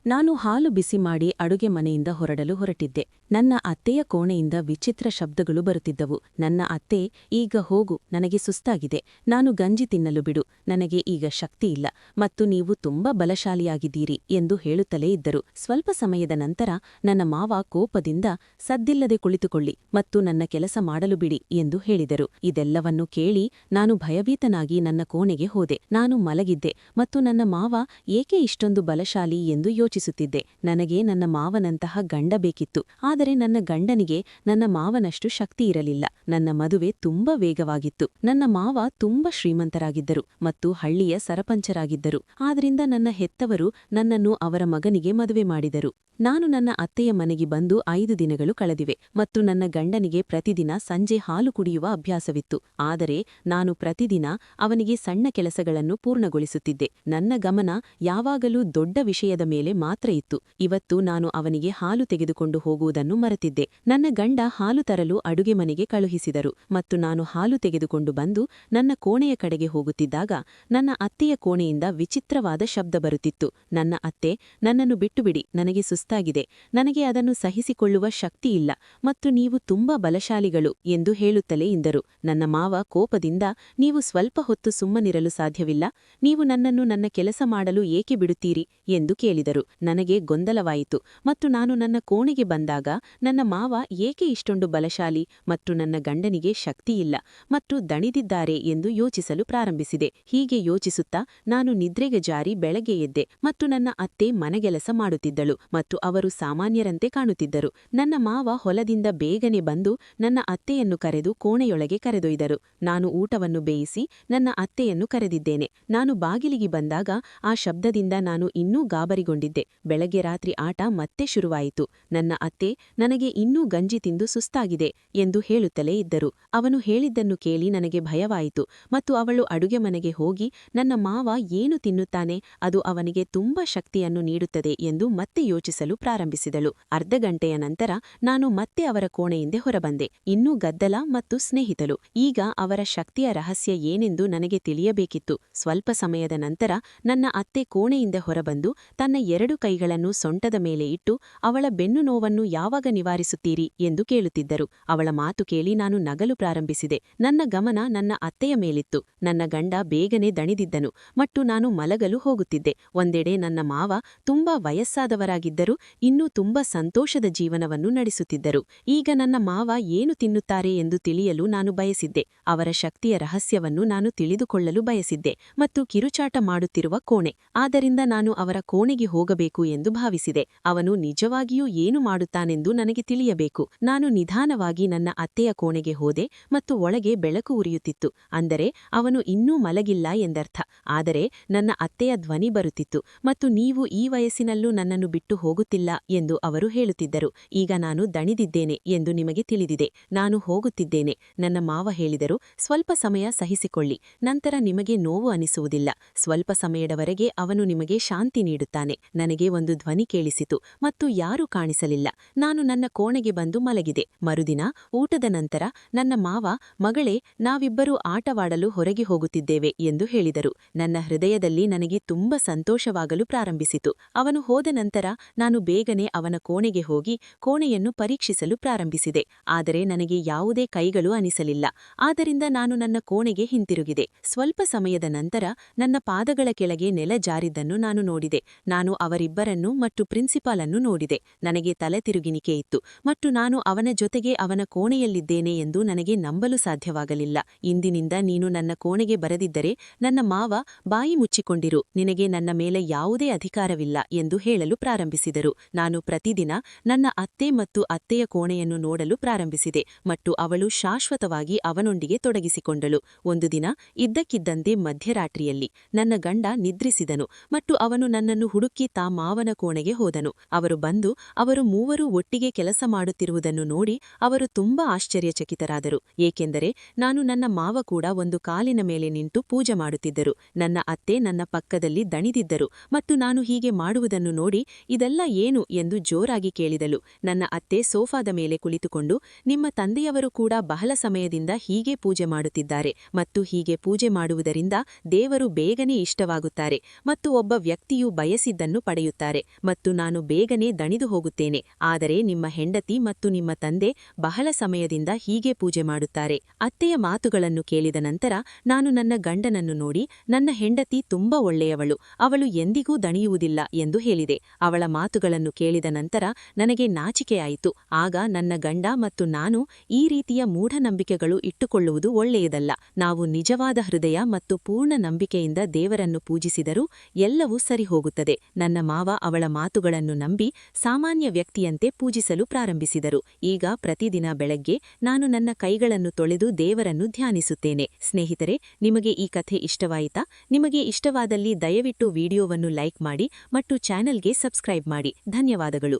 ನಾನು ಹಾಲು ಬಿಸಿ ಮಾಡಿ ಅಡುಗೆ ಮನೆಯಿಂದ ಹೊರಡಲು ಹೊರಟಿದ್ದೆ. ನನ್ನ ಅತ್ತೆಯ ಕೋಣೆಯಿಂದ ವಿಚಿತ್ರ ಶಬ್ದಗಳು ಬರುತ್ತಿದ್ದವು. ನನ್ನ ಅತ್ತೆ, ಈಗ ಹೋಗು, ನನಗೆ ಸುಸ್ತಾಗಿದೆ, ನಾನು ಗಂಜಿ ತಿನ್ನಲು ಬಿಡು, ನನಗೆ ಈಗ ಶಕ್ತಿಯಿಲ್ಲ, ಮತ್ತು ನೀವು ತುಂಬಾ ಬಲಶಾಲಿಯಾಗಿದ್ದೀರಿ ಎಂದು ಹೇಳುತ್ತಲೇ ಇದ್ದರು. ಸ್ವಲ್ಪ ಸಮಯದ ನಂತರ ನನ್ನ ಮಾವ ಕೋಪದಿಂದ, ಸದ್ದಿಲ್ಲದೆ ಕುಳಿತುಕೊಳ್ಳಿ ಮತ್ತು ನನ್ನ ಕೆಲಸ ಮಾಡಲು ಬಿಡಿ ಎಂದು ಹೇಳಿದರು. ಇದೆಲ್ಲವನ್ನು ಕೇಳಿ ನಾನು ಭಯಭೀತನಾಗಿ ನನ್ನ ಕೋಣೆಗೆ ಹೋದೆ. ನಾನು ಮಲಗಿದ್ದೆ ಮತ್ತು ನನ್ನ ಮಾವ ಏಕೆ ಇಷ್ಟೊಂದು ಬಲಶಾಲಿ ಎಂದು ಯೋಚಿಸುತ್ತಿದ್ದೆ. ನನಗೆ ನನ್ನ ಮಾವನಂತಹ ಗಂಡ ಬೇಕಿತ್ತು, ಆದರೆ ನನ್ನ ಗಂಡನಿಗೆ ನನ್ನ ಮಾವನಷ್ಟು ಶಕ್ತಿ ಇರಲಿಲ್ಲ. ನನ್ನ ಮದುವೆ ತುಂಬಾ ವೇಗವಾಗಿತ್ತು. ನನ್ನ ಮಾವ ತುಂಬಾ ಶ್ರೀಮಂತರಾಗಿದ್ದರು ಮತ್ತು ಹಳ್ಳಿಯ ಸರಪಂಚರಾಗಿದ್ದರು. ಆದ್ರಿಂದ ನನ್ನ ಹೆತ್ತವರು ನನ್ನನ್ನು ಅವರ ಮಗನಿಗೆ ಮದುವೆ ಮಾಡಿದರು. ನಾನು ನನ್ನ ಅತ್ತೆಯ ಮನೆಗೆ ಬಂದು 5 ದಿನಗಳು ಕಳೆದಿವೆ ಮತ್ತು ನನ್ನ ಗಂಡನಿಗೆ ಪ್ರತಿದಿನ ಸಂಜೆ ಹಾಲು ಕುಡಿಯುವ ಅಭ್ಯಾಸವಿತ್ತು. ಆದರೆ ನಾನು ಪ್ರತಿದಿನ ಅವನಿಗೆ ಸಣ್ಣ ಕೆಲಸಗಳನ್ನು ಪೂರ್ಣಗೊಳಿಸುತ್ತಿದ್ದೆ. ನನ್ನ ಗಮನ ಯಾವಾಗಲೂ ದೊಡ್ಡ ವಿಷಯದ ಮೇಲೆ ಮಾತ್ರ ಇತ್ತು. ಇವತ್ತು ನಾನು ಅವನಿಗೆ ಹಾಲು ತೆಗೆದುಕೊಂಡು ಹೋಗುವುದನ್ನು ಮರೆತಿದ್ದೆ. ನನ್ನ ಗಂಡ ಹಾಲು ತರಲು ಅಡುಗೆ ಮನೆಗೆ ಕಳುಹಿಸಿದರು ಮತ್ತು ನಾನು ಹಾಲು ತೆಗೆದುಕೊಂಡು ಬಂದು ನನ್ನ ಕೋಣೆಯ ಕಡೆಗೆ ಹೋಗುತ್ತಿದ್ದಾಗ ನನ್ನ ಅತ್ತೆಯ ಕೋಣೆಯಿಂದ ವಿಚಿತ್ರವಾದ ಶಬ್ದ ಬರುತ್ತಿತ್ತು. ನನ್ನ ಅತ್ತೆ, ನನ್ನನ್ನು ಬಿಟ್ಟುಬಿಡಿ, ನನಗೆ ಸುಸ್ತಾಗಿದೆ, ನನಗೆ ಅದನ್ನು ಸಹಿಸಿಕೊಳ್ಳುವ ಶಕ್ತಿಯಿಲ್ಲ ಮತ್ತು ನೀವು ತುಂಬಾ ಬಲಶಾಲಿಗಳು ಎಂದು ಹೇಳುತ್ತಲೇ ಇದ್ದರು. ನನ್ನ ಮಾವ ಕೋಪದಿಂದ, ನೀವು ಸ್ವಲ್ಪ ಹೊತ್ತು ಸುಮ್ಮನಿರಲು ಸಾಧ್ಯವಿಲ್ಲ, ನೀವು ನನ್ನನ್ನು ನನ್ನ ಕೆಲಸ ಮಾಡಲು ಏಕೆ ಬಿಡುತ್ತೀರಿ ಎಂದು ಕೇಳಿದರು. ನನಗೆ ಗೊಂದಲವಾಯಿತು ಮತ್ತು ನಾನು ನನ್ನ ಕೋಣೆಗೆ ಬಂದಾಗ ನನ್ನ ಮಾವ ಏಕೆ ಇಷ್ಟೊಂದು ಬಲಶಾಲಿ ಮತ್ತು ನನ್ನ ಗಂಡನಿಗೆ ಶಕ್ತಿಯಿಲ್ಲ ಮತ್ತು ದಣಿದಿದ್ದಾರೆ ಎಂದು ಯೋಚಿಸಲು ಪ್ರಾರಂಭಿಸಿದೆ. ಹೀಗೆ ಯೋಚಿಸುತ್ತಾ ನಾನು ನಿದ್ರೆಗೆ ಜಾರಿ ಬೆಳಗ್ಗೆ ಎದ್ದೆ ಮತ್ತು ನನ್ನ ಅತ್ತೆ ಮನೆಗೆಲಸ ಮಾಡುತ್ತಿದ್ದಳು ಮತ್ತು ಅವರು ಸಾಮಾನ್ಯರಂತೆ ಕಾಣುತ್ತಿದ್ದರು. ನನ್ನ ಮಾವ ಹೊಲದಿಂದ ಬೇಗನೆ ಬಂದು ನನ್ನ ಅತ್ತೆಯನ್ನು ಕರೆದು ಕೋಣೆಯೊಳಗೆ ಕರೆದೊಯ್ದರು. ನಾನು ಊಟವನ್ನು ಬೇಯಿಸಿ ನನ್ನ ಅತ್ತೆಯನ್ನು ಕರೆದಿದ್ದೇನೆ. ನಾನು ಬಾಗಿಲಿಗೆ ಬಂದಾಗ ಆ ಶಬ್ದದಿಂದ ನಾನು ಇನ್ನೂ ಗಾಬರಿಗೊಂಡಿದ್ದೆ. ಬೆಳಗ್ಗೆ ರಾತ್ರಿ ಆಟ ಮತ್ತೆ ಶುರುವಾಯಿತು. ನನ್ನ ಅತ್ತೆ, ನನಗೆ ಇನ್ನೂ ಗಂಜಿ ತಿಂದು ಸುಸ್ತಾಗಿದೆ ಎಂದು ಹೇಳುತ್ತಲೇ ಇದ್ದರು. ಅವನು ಹೇಳಿದ್ದನ್ನು ಕೇಳಿ ನನಗೆ ಭಯವಾಯಿತು ಮತ್ತು ಅವಳು ಅಡುಗೆ ಮನೆಗೆ ಹೋಗಿ ನನ್ನ ಮಾವ ಏನು ತಿನ್ನುತ್ತಾನೆ, ಅದು ಅವನಿಗೆ ತುಂಬಾ ಶಕ್ತಿಯನ್ನು ನೀಡುತ್ತದೆ ಎಂದು ಮತ್ತೆ ಯೋಚಿಸಲು ಪ್ರಾರಂಭಿಸಿದಳು. ಅರ್ಧ ಗಂಟೆಯ ನಂತರ ನಾನು ಮತ್ತೆ ಅವರ ಕೋಣೆಯಿಂದ ಹೊರಬಂದೆ. ಇನ್ನೂ ಗದ್ದಲ ಮತ್ತು ಸ್ನೇಹಿತಳು. ಈಗ ಅವರ ಶಕ್ತಿಯ ರಹಸ್ಯ ಏನೆಂದು ನನಗೆ ತಿಳಿಯಬೇಕಿತ್ತು. ಸ್ವಲ್ಪ ಸಮಯದ ನಂತರ ನನ್ನ ಅತ್ತೆ ಕೋಣೆಯಿಂದ ಹೊರಬಂದು ತನ್ನ 2 ಕೈಗಳನ್ನು ಸೊಂಟದ ಮೇಲೆ ಇಟ್ಟು, ಅವಳ ಬೆನ್ನು ನೋವನ್ನು ಯಾವಾಗ ನಿವಾರಿಸುತ್ತೀರಿ ಎಂದು ಕೇಳುತ್ತಿದ್ದರು. ಅವಳ ಮಾತು ಕೇಳಿ ನಾನು ನಗಲು ಪ್ರಾರಂಭಿಸಿದೆ. ನನ್ನ ಗಮನ ನನ್ನ ಅತ್ತೆಯ ಮೇಲಿತ್ತು. ನನ್ನ ಗಂಡ ಬೇಗನೆ ದಣಿದಿದ್ದನು ಮತ್ತು ನಾನು ಮಲಗಲು ಹೋಗುತ್ತಿದ್ದೆ. ಒಂದೆಡೆ ನನ್ನ ಮಾವ ತುಂಬಾ ವಯಸ್ಸಾದವರಾಗಿದ್ದರು, ಇನ್ನೂ ತುಂಬಾ ಸಂತೋಷದ ಜೀವನವನ್ನು ನಡೆಸುತ್ತಿದ್ದರು. ಈಗ ನನ್ನ ಮಾವ ಏನು ತಿನ್ನುತ್ತಾರೆ ಎಂದು ತಿಳಿಯಲು ನಾನು ಬಯಸಿದ್ದೆ. ಅವರ ಶಕ್ತಿಯ ರಹಸ್ಯವನ್ನು ನಾನು ತಿಳಿದುಕೊಳ್ಳಲು ಬಯಸಿದ್ದೆ ಮತ್ತು ಕಿರುಚಾಟ ಮಾಡುತ್ತಿರುವ ಕೋಣೆ. ಆದ್ದರಿಂದ ನಾನು ಅವರ ಕೋಣೆಗೆ ಹೋಗಬೇಕು ಎಂದು ಭಾವಿಸಿದೆ. ಅವನು ನಿಜವಾಗಿಯೂ ಏನು ಮಾಡುತ್ತಾನೆಂದು ನನಗೆ ತಿಳಿಯಬೇಕು. ನಾನು ನಿಧಾನವಾಗಿ ನನ್ನ ಅತ್ತೆಯ ಕೋಣೆಗೆ ಹೋದೆ ಮತ್ತು ಒಳಗೆ ಬೆಳಕು ಉರಿಯುತ್ತಿತ್ತು. ಅಂದರೆ ಅವನು ಇನ್ನೂ ಮಲಗಿಲ್ಲ ಎಂದರ್ಥ. ಆದರೆ ನನ್ನ ಅತ್ತೆಯ ಧ್ವನಿ ಬರುತ್ತಿತ್ತು ಮತ್ತು ನೀವು ಈ ವಯಸ್ಸಿನಲ್ಲೂ ನನ್ನನ್ನು ಬಿಟ್ಟು ಹೋಗುತ್ತಿಲ್ಲ ಎಂದು ಅವರು ಹೇಳುತ್ತಿದ್ದರು. ಈಗ ನಾನು ದಣಿದಿದ್ದೇನೆ ಎಂದು ನಿಮಗೆ ತಿಳಿದಿದೆ, ನಾನು ಹೋಗುತ್ತಿದ್ದೇನೆ. ನನ್ನ ಮಾವ ಹೇಳಿದರು, ಸ್ವಲ್ಪ ಸಮಯ ಸಹಿಸಿಕೊಳ್ಳಿ, ನಂತರ ನಿಮಗೆ ನೋವು ಅನಿಸುವುದಿಲ್ಲ. ಸ್ವಲ್ಪ ಸಮಯದವರೆಗೆ ಅವನು ನಿಮಗೆ ಶಾಂತಿ ನೀಡುತ್ತಾನೆ. ನನಗೆ ಒಂದು ಧ್ವನಿ ಕೇಳಿಸಿತು ಮತ್ತು ಯಾರೂ ಕಾಣಿಸಲಿಲ್ಲ. ನಾನು ನನ್ನ ಕೋಣೆಗೆ ಬಂದು ಮಲಗಿದೆ. ಮರುದಿನ ಊಟದ ನಂತರ ನನ್ನ ಮಾವ, ಮಗಳೇ, ನಾವಿಬ್ಬರೂ ಆಟವಾಡಲು ಹೊರಗೆ ಹೋಗುತ್ತಿದ್ದೇವೆ ಎಂದು ಹೇಳಿದರು. ನನ್ನ ಹೃದಯದಲ್ಲಿ ನನಗೆ ತುಂಬಾ ಸಂತೋಷವಾಗಲು ಪ್ರಾರಂಭಿಸಿತು. ಅವನು ಹೋದ ನಂತರ ನಾನು ಬೇಗನೆ ಅವನ ಕೋಣೆಗೆ ಹೋಗಿ ಕೋಣೆಯನ್ನು ಪರೀಕ್ಷಿಸಲು ಪ್ರಾರಂಭಿಸಿದೆ. ಆದರೆ ನನಗೆ ಯಾವುದೇ ಕೈಗಳು ಅನಿಸಲಿಲ್ಲ. ಆದ್ದರಿಂದ ನಾನು ನನ್ನ ಕೋಣೆಗೆ ಹಿಂತಿರುಗಿದೆ. ಸ್ವಲ್ಪ ಸಮಯದ ನಂತರ ನನ್ನ ಪಾದಗಳ ಕೆಳಗೆ ನೆಲ ಜಾರಿದ್ದನ್ನು ನಾನು ನೋಡಿದೆ. ನಾನು ಅವರಿಬ್ಬರನ್ನು ಮತ್ತು ಪ್ರಿನ್ಸಿಪಾಲ್ ಅನ್ನು ನೋಡಿದೆ. ನನಗೆ ತಲೆ ತಿರುಗಿನಿಕೆ ಇತ್ತು ಮತ್ತು ನಾನು ಅವನ ಜೊತೆಗೆ ಅವನ ಕೋಣೆಯಲ್ಲಿದ್ದೇನೆ ಎಂದು ನನಗೆ ನಂಬಲು ಸಾಧ್ಯವಾಗಲಿಲ್ಲ. ಇಂದಿನಿಂದ ನೀನು ನನ್ನ ಕೋಣೆಗೆ ಬರದಿದ್ದರೆ ನನ್ನ ಮಾವ, ಬಾಯಿ ಮುಚ್ಚಿಕೊಂಡಿರು, ನಿನಗೆ ನನ್ನ ಮೇಲೆ ಯಾವುದೇ ಅಧಿಕಾರವಿಲ್ಲ ಎಂದು ಹೇಳಲು ಪ್ರಾರಂಭಿಸಿದರು. ನಾನು ಪ್ರತಿದಿನ ನನ್ನ ಅತ್ತೆ ಮತ್ತು ಅತ್ತೆಯ ಕೋಣೆಯನ್ನು ನೋಡಲು ಪ್ರಾರಂಭಿಸಿದೆ ಮತ್ತು ಅವಳು ಶಾಶ್ವತವಾಗಿ ಅವನೊಂದಿಗೆ ತೊಡಗಿಸಿಕೊಂಡಳು. ಒಂದು ದಿನ ಇದ್ದಕ್ಕಿದ್ದಂತೆ ಮಧ್ಯರಾತ್ರಿಯಲ್ಲಿ ನನ್ನ ಗಂಡ ನಿದ್ರಿಸಿದನು ಮತ್ತು ಅವನು ನನ್ನನ್ನು ಹುಡುಕಿ ತಾ ಮಾವನ ಕೋಣೆಗೆ ಹೋದನು. ಅವರು ಬಂದು ಅವರು ಮೂವರೂ ಒಟ್ಟಿಗೆ ಒಟ್ಟಿಗೆ ಕೆಲಸ ಮಾಡುತ್ತಿರುವುದನ್ನು ನೋಡಿ ಅವರು ತುಂಬಾ ಆಶ್ಚರ್ಯಚಕಿತರಾದರು, ಏಕೆಂದರೆ ನಾನು ನನ್ನ ಮಾವ ಕೂಡ ಒಂದು ಕಾಲಿನ ಮೇಲೆ ನಿಂತು ಪೂಜೆ ಮಾಡುತ್ತಿದ್ದರು. ನನ್ನ ಅತ್ತೆ ನನ್ನ ಪಕ್ಕದಲ್ಲಿ ದಣಿದಿದ್ದರು ಮತ್ತು ನಾನು ಹೀಗೆ ಮಾಡುವುದನ್ನು ನೋಡಿ ಇದೆಲ್ಲ ಏನು ಎಂದು ಜೋರಾಗಿ ಕೇಳಿದಳು. ನನ್ನ ಅತ್ತೆ ಸೋಫಾದ ಮೇಲೆ ಕುಳಿತುಕೊಂಡು, ನಿಮ್ಮ ತಂದೆಯವರು ಕೂಡ ಬಹಳ ಸಮಯದಿಂದ ಹೀಗೆ ಪೂಜೆ ಮಾಡುತ್ತಿದ್ದಾರೆ ಮತ್ತು ಹೀಗೆ ಪೂಜೆ ಮಾಡುವುದರಿಂದ ದೇವರು ಬೇಗನೆ ಇಷ್ಟವಾಗುತ್ತಾರೆ ಮತ್ತು ಒಬ್ಬ ವ್ಯಕ್ತಿಯು ಬಯಸಿದ್ದನ್ನು ಪಡೆಯುತ್ತಾರೆ ಮತ್ತು ನಾನು ಬೇಗನೆ ದಣಿದು ಹೋಗುತ್ತೇನೆ. ಆದರೆ ನಿಮ್ಮ ಹೆಂಡತಿ ಮತ್ತು ನಿಮ್ಮ ತಂದೆ ಬಹಳ ಸಮಯದಿಂದ ಹೀಗೆ ಪೂಜೆ ಮಾಡುತ್ತಾರೆ. ಅತ್ತೆಯ ಮಾತುಗಳನ್ನು ಕೇಳಿದ ನಂತರ ನಾನು ನನ್ನ ಗಂಡನನ್ನು ನೋಡಿ, ನನ್ನ ಹೆಂಡತಿ ತುಂಬಾ ಒಳ್ಳೆಯವಳು, ಅವಳು ಎಂದಿಗೂ ದಣಿಯುವುದಿಲ್ಲ ಎಂದು ಹೇಳಿದೆ. ಅವಳ ಮಾತುಗಳನ್ನು ಕೇಳಿದ ನಂತರ ನನಗೆ ನಾಚಿಕೆಯಾಯಿತು. ಆಗ ನನ್ನ ಗಂಡ ಮತ್ತು ನಾನು ಈ ರೀತಿಯ ಮೂಢನಂಬಿಕೆಗಳು ಇಟ್ಟುಕೊಳ್ಳುವುದು ಒಳ್ಳೆಯದಲ್ಲ. ನಾವು ನಿಜವಾದ ಹೃದಯ ಮತ್ತು ಪೂರ್ಣ ನಂಬಿಕೆಯಿಂದ ದೇವರನ್ನು ಪೂಜಿಸಿದರೂ ಎಲ್ಲವೂ ಸರಿಹೋಗುತ್ತದೆ. ನನ್ನ ಮಾವ ಅವಳ ಮಾತುಗಳನ್ನು ನಂಬಿ ಸಾಮಾನ್ಯ ವ್ಯಕ್ತಿಯಂತೆ ಪೂಜಿಸಲು ಪ್ರಾರಂಭಿಸಿದರು. ಈಗ ಪ್ರತಿದಿನ ಬೆಳಗ್ಗೆ ನಾನು ನನ್ನ ಕೈಗಳನ್ನು ತೊಳೆದು ದೇವರನ್ನು ಧ್ಯಾನಿಸುತ್ತೇನೆ. ಸ್ನೇಹಿತರೆ, ನಿಮಗೆ ಈ ಕಥೆ ಇಷ್ಟವಾಯಿತಾ? ನಿಮಗೆ ಇಷ್ಟವಾದಲ್ಲಿ ದಯವಿಟ್ಟು ವಿಡಿಯೋವನ್ನು ಲೈಕ್ ಮಾಡಿ ಮತ್ತು ಚಾನೆಲ್ಗೆ ಸಬ್ಸ್ಕ್ರೈಬ್ ಮಾಡಿ. ಧನ್ಯವಾದಗಳು.